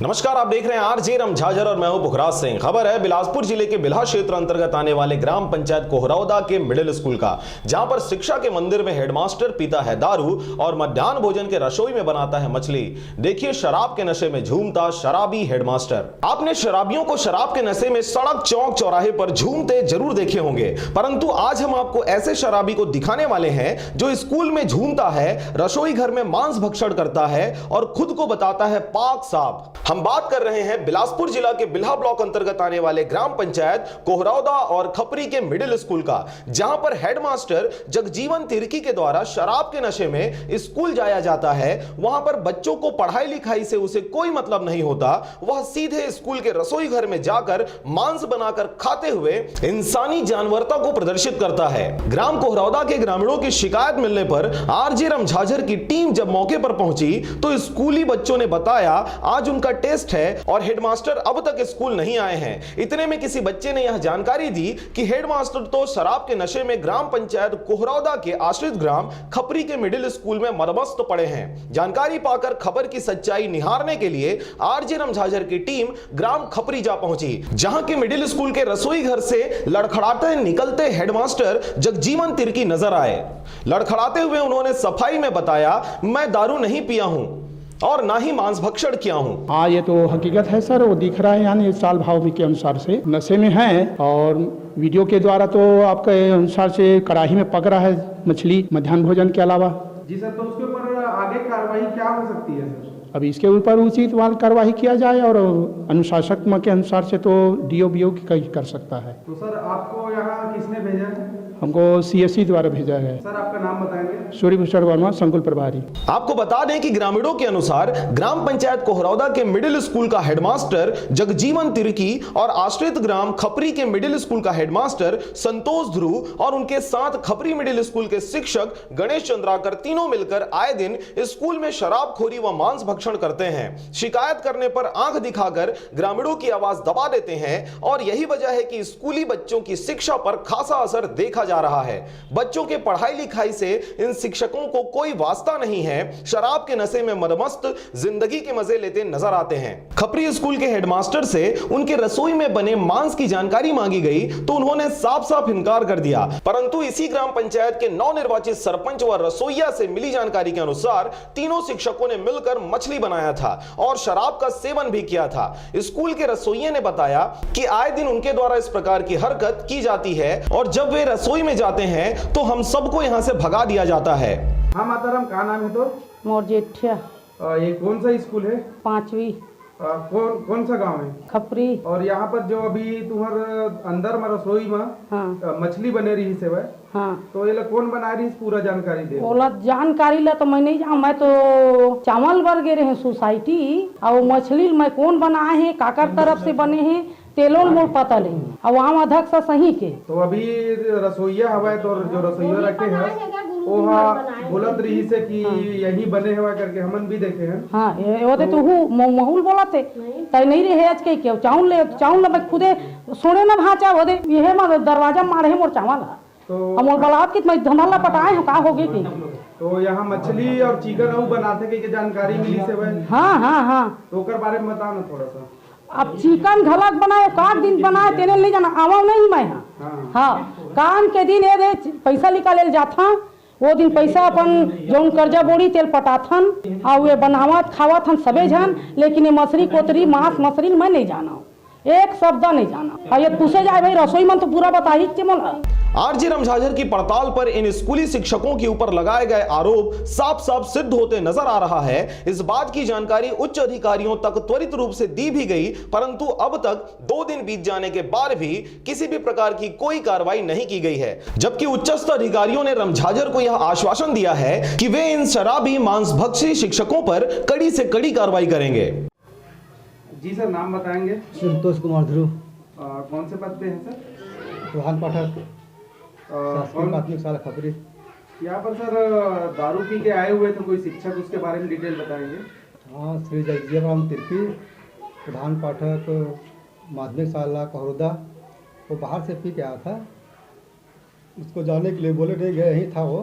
नमस्कार, आप देख रहे हैं आरजे रमझाझर और मैं हूं पुखराज सिंह। खबर है बिलासपुर जिले के बिल्हा क्षेत्र अंतर्गत आने वाले ग्राम पंचायत कोहरौदा के मिडिल स्कूल का, जहां पर शिक्षा के मंदिर में हेडमास्टर पीता है दारू और मध्याह्न भोजन के रसोई में बनाता है मछली। देखिए शराब के नशे में झूमता शराबी हेडमास्टर। आपने शराबियों को शराब के नशे में सड़क चौक चौराहे पर झूमते जरूर देखे होंगे, परंतु आज हम आपको ऐसे शराबी को दिखाने वाले हैं जो स्कूल में झूमता है, रसोई घर में मांस भक्षण करता है और खुद को बताता है पाक साफ। हम बात कर रहे हैं बिलासपुर जिला के बिल्हा ब्लॉक अंतर्गत आने वाले ग्राम पंचायत कोहरौदा और खपरी के मिडिल स्कूल का, जहां पर हेडमास्टर जगजीवन तिर्की के द्वारा शराब के नशे में स्कूल जाया जाता है। वहां पर बच्चों को पढ़ाई लिखाई से उसे कोई मतलब नहीं होता, वह सीधे स्कूल के रसोई घर में जाकर मांस बनाकर खाते हुए इंसानी जानवरता को प्रदर्शित करता है। ग्राम कोहरौदा के ग्रामीणों की शिकायत मिलने पर आरजे रमझाझर की टीम जब मौके पर पहुंची तो स्कूली बच्चों ने बताया आज उनका टेस्ट है और हेडमास्टर अब तक स्कूल नहीं आए हैं। इतने में किसी बच्चे ने यह जानकारी दी कि हेडमास्टर तो शराब के नशे में ग्राम पंचायत कोहरौदा के आश्रित ग्राम खपरी के मिडिल स्कूल में मदमस्त पड़े हैं। जानकारी पाकर खबर की सच्चाई निहारने के लिए आरजे रमझाझर की टीम ग्राम खपरी जा पहुंची, जहां के मिडिल स्कूल के रसोई घर से लड़खड़ाते निकलते हेडमास्टर जगजीवन तिर्की नजर आए। लड़खड़ाते हुए उन्होंने सफाई में बताया, मैं दारू नहीं पिया हूं और ना ही मांस भक्षण किया हूं। हाँ, ये तो हकीकत है सर, वो दिख रहा है, यानी साल भाव के अनुसार से नशे में है और वीडियो के द्वारा तो आपके अनुसार से कड़ाही में पक रहा है मछली मध्याह्न भोजन के अलावा। जी सर, तो उसके ऊपर आगे कार्रवाई क्या हो सकती है सर? अब इसके ऊपर उचित कार्रवाई किया जाए और अनुशासक के अनुसार से तो डीओ कर सकता है। तो सर आपको यहाँ किसने भेजा है? हमको सीएससी द्वारा भेजा है। सर आपका नाम बताएंगे? सूर्यभूषण वर्मा, संकुल प्रभारी। आपको बता दें कि ग्रामीणों के अनुसार ग्राम पंचायत कोहरौदा के मिडिल स्कूल का हेडमास्टर जगजीवन तिर्की और आश्रित ग्राम खपरी के मिडिल स्कूल का हेडमास्टर संतोष ध्रुव और उनके साथ खपरी मिडिल स्कूल के शिक्षक गणेश चंद्राकर तीनों मिलकर आए दिन स्कूल में शराबखोरी व मांस भक्षण करते हैं। शिकायत करने पर आंख दिखाकर ग्रामीणों की आवाज दबा देते हैं और यही वजह है कि स्कूली बच्चों की शिक्षा पर खासा असर देखा जा रहा है। बच्चों के पढ़ाई लिखाई से इन शिक्षकों को कोई वास्ता नहीं है, शराब के नशे में मदमस्त जिंदगी के मजे लेते नजर आते हैं। खपरी स्कूल के हेडमास्टर से उनके रसोई में बने मांस की जानकारी मांगी गई तो उन्होंने साफ साफ इनकार कर दिया, परंतु इसी ग्राम पंचायत के नवनिर्वाचित सरपंच व रसोइया से मिली जानकारी के अनुसार तीनों शिक्षकों ने मिलकर मछली बनाया था और शराब का सेवन भी किया था। स्कूल के रसोइये ने बताया कि आए दिन उनके द्वारा इस प्रकार की हरकत की जाती है और जब वे रसोई में जाते हैं तो हम सबको यहाँ से भगा दिया जाता है। हाँ माताराम, क्या नाम है तो? मोर जेठिया। ये कौन सा स्कूल है? 5वीं। कौन सा गांव है? खपरी। और यहाँ पर जो अभी तुम्हारे अंदर में रसोई में हाँ मछली बने रही से वह हाँ, तो ये कौन बना रही पूरा जानकारी दे? बोला जानकारी ला तो मैं नहीं जाऊँ, मैं तो चावल बर गे रहे सोसाइटी और मछली मैं कौन बनाए हैं, काकर तरफ से बने हैं तेलों मोड़ पता नहीं और वहाँ अध्यक्ष सही के। तो अभी रसोईया हवा तो जो रसोईया रखे हैं वो बोलत रही से कि यही बने हुआ करके हमन भी देखे हैं। हाँ वो तो महूल बोला थे तय नहीं रहे आज के क्यों चावल मैं खुदे सोने ना भाचा हो दे ये दरवाजा मारे मोर चावल तो मोर बलात की मैं धंधा पटाए हो का होगे की। तो यहाँ मछली और चिकन बनाते के जानकारी मिली से वह? हाँ हाँ हाँ, तो ओकर बारे में बताओ ना थोड़ा सा। अब चिकन घलक बनाए काट दिन बनाए तेने ले जाना आवा नहीं मैं। हाँ कान के दिन ये पैसा निकाले जाता वो दिन पैसा अपन जौन कर्जा बोड़ी तेल पटाथन और वे बनावत खावत हन सबे जन, लेकिन ये मछली कोतरी मांस मछली मैं नहीं जाना, एक शब्द नहीं जाना। और ये पूछे जाए भाई रसोई मन तो पूरा बता ही चमोला। आरजे रमझाझर की पड़ताल पर इन स्कूली शिक्षकों के ऊपर लगाए गए आरोप साफ साफ सिद्ध होते नजर आ रहा है। इस बात की जानकारी उच्च अधिकारियों तक त्वरित रूप से दी भी गई, परंतु अब तक 2 दिन बीत जाने के बाद भी किसी भी प्रकार की कोई कार्रवाई नहीं की गई है, जबकि उच्चस्थ अधिकारियों ने रमझाझर को यह आश्वासन दिया है कि वे इन शराबी मांसभक्षी शिक्षकों पर कड़ी से कड़ी कार्रवाई करेंगे। जी सर, नाम बताएंगे? संतोष कुमार ध्रुव। कौन से पद पे हैं सर? प्रधान पाठक प्राथमिक शाला खपरी। यहाँ पर सर दारू पी के आए हुए तो कोई शिक्षक, उसके बारे में डिटेल बताएंगे? हाँ, श्री जगजीवन तिर्की, प्रधान पाठक माध्यमिक शाला कोहरौदा। वो बाहर से पी के आया था, उसको जाने के लिए बोले नहीं गए, यहीं था वो।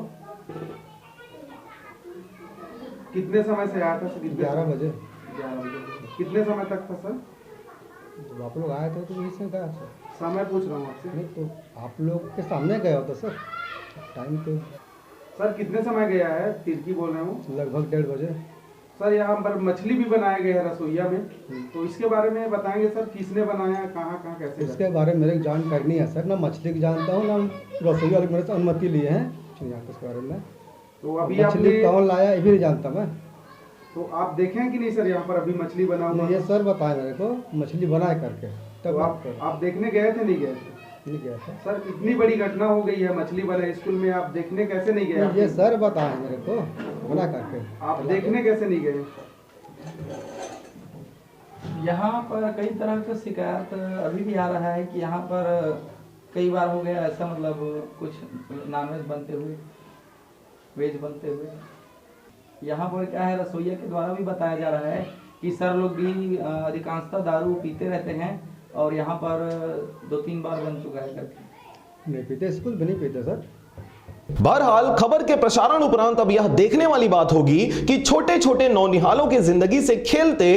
कितने समय से आया था? 11 बजे। 11 बजे। कितने समय तक था सर? जब आप लोग आए थे तो वहीं से गया सर। समय पूछ रहा हूँ आपसे। नहीं तो आप लोग के सामने गया होता सर। टाइम तो सर कितने समय गया है? तिरकी बोल रहे हूँ। लगभग 1:30 बजे। सर यहाँ पर मछली भी बनाया गया है रसोईया में, तो इसके बारे में बताएंगे सर, किसने बनाया, कहाँ कहाँ कैसे? इसके बारे में मेरी जानकारी नहीं है सर, ना मछली की जानता हूँ ना रसोई वाले मेरे से अनुमति लिए हैं यहाँ के बारे में। तो अभी मछली आपने कौन लाया ये भी नहीं जानता मैं। तो आप देखे हैं कि नहीं सर यहाँ पर अभी मछली बना हुआ? ये सर बताए मेरे को मछली बनाए करके तो तब आप देखने गए थे? नहीं गए थे? नहीं गया था सर इतनी बड़ी घटना हो गई है मछली बना स्कूल में, आप देखने कैसे नहीं गए? ये सर बताए मेरे को बना करके। आप देखने कैसे नहीं गए? यहाँ पर कई तरह का शिकायत अभी भी आ रहा है कि यहाँ पर कई बार हो गया ऐसा, मतलब कुछ नॉनवेज बनते हुए, वेज बनते हुए। यहाँ पर क्या है, रसोईया के द्वारा भी बताया जा रहा है कि सर लोग भी अधिकांशतः दारू पीते रहते हैं और यहाँ पर 2-3 बार बन चुका है करके। नहीं पीते, स्कूल भी नहीं पीते सर। बहरहाल खबर के प्रसारण उपरांत अब यह देखने वाली बात होगी कि छोटे छोटे नौनिहालों की जिंदगी से खेलते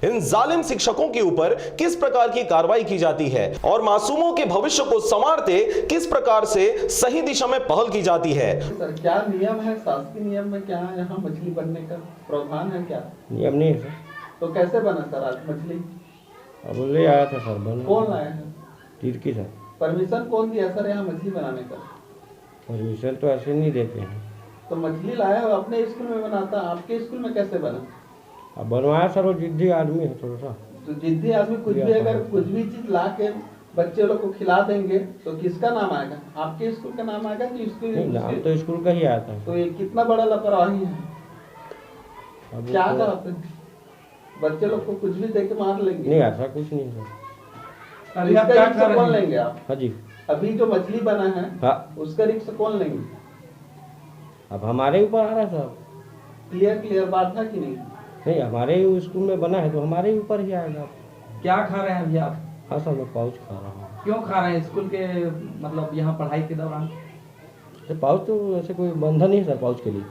इन जालिम शिक्षकों के ऊपर किस प्रकार की कार्रवाई की जाती है और मासूमों के भविष्य को संवारते किस प्रकार से सही दिशा में पहल की जाती है। सर क्या नियम है, शासकीय नियम में क्या यहाँ मछली बनने का प्रावधान है क्या? नियम नहीं है सर। तो कैसे बना सर आज मछली? अब ले आया था सर बना। कौन लाया है? तिरकी सर। परमिशन कौन दिया सर यहाँ मछली बनाने का? परमिशन तो ऐसे नहीं देते हैं। तो मछली लाया है अपने स्कूल में बनाता, आपके स्कूल में कैसे बना? अब बनवाया सर, वो जिद्दी आदमी है थोड़ा सा। तो जिद्दी आदमी कुछ भी अगर कुछ भी चीज ला के बच्चे लोग को खिला देंगे तो किसका नाम आएगा? आपके स्कूल का नाम आएगा कि स्कूल? नहीं, नाम तो स्कूल का ही आया था। तो ये कितना बड़ा लापरवाही है। अब क्या तो- चाहते हैं? बच्चे लोग को कुछ भी दे के मार लेंगे? नहीं ऐसा कुछ नहीं सर। अभी इसका रिक्स कौन लेंगे आप? हाँ जी। अभी जो मछली बना है हाँ, उसका रिक्स कौन लेंगे? अब हमारे ऊपर आ रहा है सर। क्लियर बात है कि नहीं? नहीं, हमारे ही स्कूल में बना है तो हमारे ही ऊपर ही आएगा। क्या खा रहे हैं अभी आप? हाँ सर, मैं पाउच खा रहा हूँ। क्यों खा रहे हैं स्कूल के, मतलब यहाँ पढ़ाई के दौरान? तो पाउच तो ऐसे कोई बंधन नहीं है सर पाउच के लिए।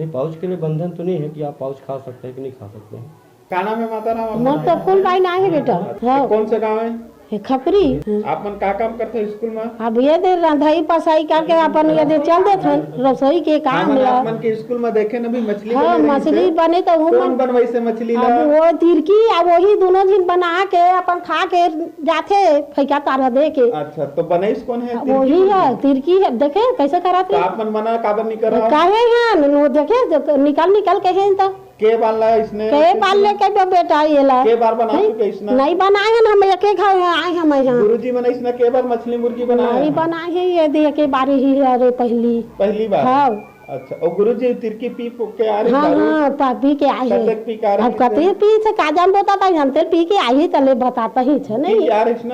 नहीं, पाउच के लिए बंधन तो नहीं है कि आप पाउच खा सकते हैं कि नहीं खा सकते हैं। क्या नाम है माता राम? मत तो फूल बाई ना है बेटा। हाँ कौन सा गाँव है? खपरी। आप मन क्या काम करते हैं स्कूल में? अब ये दे रंधाई पसाई करके अपन ये दे चल देते रसोई के काम ला। आप मन के स्कूल में देखे न भी मछली हाँ बने रही मछली से? बने तो वो कौन बनवाई से मछली ला? अब वो तिरकी अब वही दोनों दिन बना के अपन खा के जाते फैका तारा दे के। अच्छा, तो बनाई कौन है? वही है तिरकी है, देखे कैसे कराते तो आप मन मना काबर नहीं कर रहा? काहे हैं देखे निकल के हैं तो के बार लाया इसने? के बाल लेके बेटा ये ला के बार बना चुके इसने? नहीं बनाए हैं हम एक एक आए हम यहाँ। गुरुजी मैंने इसने के बार मछली मुर्गी बनाया? नहीं बनाए हैं ये दे के बारी ही है रे पहली बार। हाँ अच्छा, और गुरुजी तिरकी पी के आ रही? हाँ पी के आई है। पी के आ रही? अब कते पी से काजन बताता जानते पी के आई तले बताता ही छे नहीं।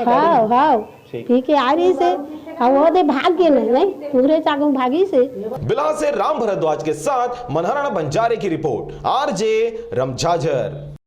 हाँ हाँ पी के आ रही से अब वो दे भाग गए नहीं पूरे चागू भागी से। बिलास से राम भरद्वाज के साथ मनहराणा बंजारे की रिपोर्ट, आरजे रमझाझर।